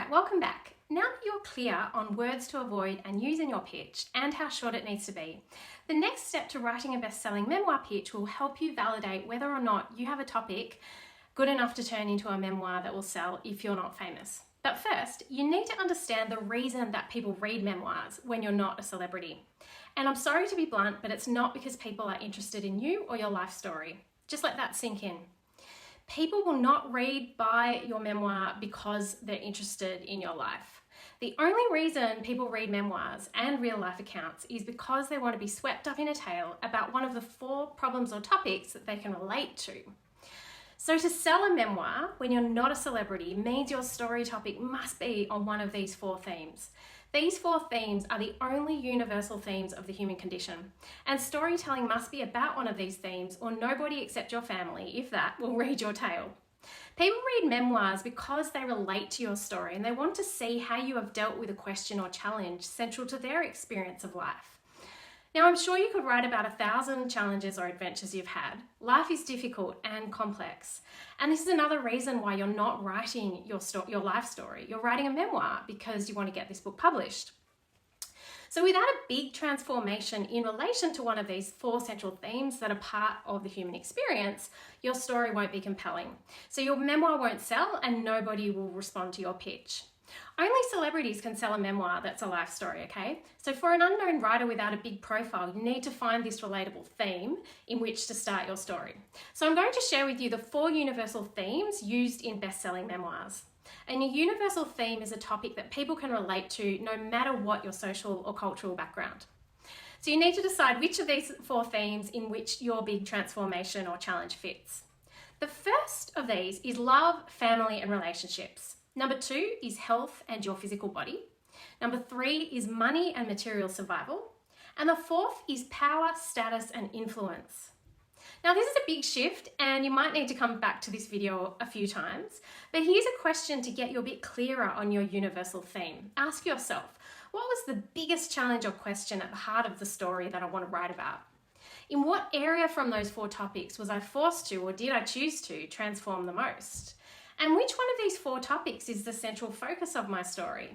Alright, welcome back. Now that you're clear on words to avoid and use in your pitch and how short it needs to be, the next step to writing a best-selling memoir pitch will help you validate whether or not you have a topic good enough to turn into a memoir that will sell if you're not famous. But first, you need to understand the reason that people read memoirs when you're not a celebrity. And I'm sorry to be blunt, but it's not because people are interested in you or your life story. Just let that sink in. People will not read by your memoir because they're interested in your life. The only reason people read memoirs and real life accounts is because they want to be swept up in a tale about one of the 4 problems or topics that they can relate to. So to sell a memoir when you're not a celebrity means your story topic must be on one of these 4 themes. These 4 themes are the only universal themes of the human condition, and storytelling must be about one of these themes or nobody except your family, if that, will read your tale. People read memoirs because they relate to your story and they want to see how you have dealt with a question or challenge central to their experience of life. Now, I'm sure you could write about 1,000 challenges or adventures you've had. Life is difficult and complex. And this is another reason why you're not writing your life story. You're writing a memoir because you want to get this book published. So without a big transformation in relation to one of these 4 central themes that are part of the human experience, your story won't be compelling. So your memoir won't sell and nobody will respond to your pitch. Only celebrities can sell a memoir that's a life story, okay? So for an unknown writer without a big profile, you need to find this relatable theme in which to start your story. So I'm going to share with you the 4 universal themes used in best-selling memoirs. And a universal theme is a topic that people can relate to no matter what your social or cultural background. So you need to decide which of these 4 themes in which your big transformation or challenge fits. The first of these is love, family, and relationships. Number 2 is health and your physical body. Number 3 is money and material survival. And the 4th is power, status, and influence. Now, this is a big shift and you might need to come back to this video a few times, but here's a question to get you a bit clearer on your universal theme. Ask yourself, what was the biggest challenge or question at the heart of the story that I want to write about? In what area from those 4 topics was I forced to, or did I choose to, transform the most? And which one of these 4 topics is the central focus of my story?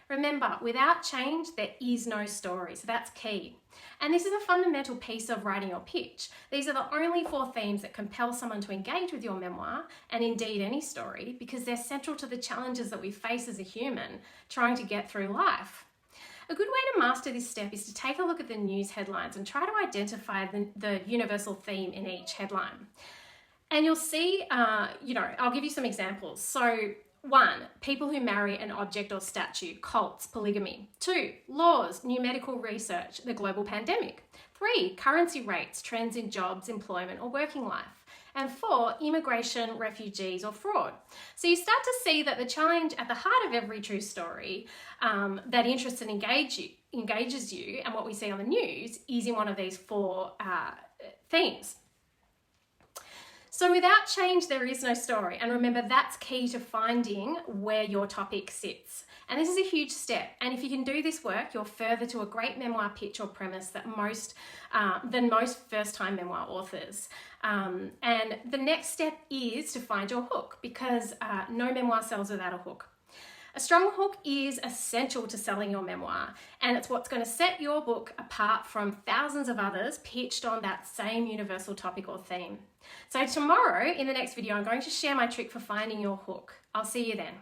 Remember, without change, there is no story, so that's key. And this is a fundamental piece of writing your pitch. These are the only 4 themes that compel someone to engage with your memoir, and indeed any story, because they're central to the challenges that we face as a human trying to get through life. A good way to master this step is to take a look at the news headlines and try to identify the universal theme in each headline. And you'll see, I'll give you some examples. So 1, people who marry an object or statue, cults, polygamy. 2, laws, new medical research, the global pandemic. 3, currency rates, trends in jobs, employment, or working life. And 4, immigration, refugees, or fraud. So you start to see that the challenge at the heart of every true story that interests and engages you, and what we see on the news, is in one of these 4 themes. So without change, there is no story. And remember, that's key to finding where your topic sits. And this is a huge step. And if you can do this work, you're further to a great memoir pitch or premise than most first-time memoir authors. And the next step is to find your hook, because no memoir sells without a hook. A strong hook is essential to selling your memoir, and it's what's going to set your book apart from thousands of others pitched on that same universal topic or theme. So tomorrow, in the next video, I'm going to share my trick for finding your hook. I'll see you then.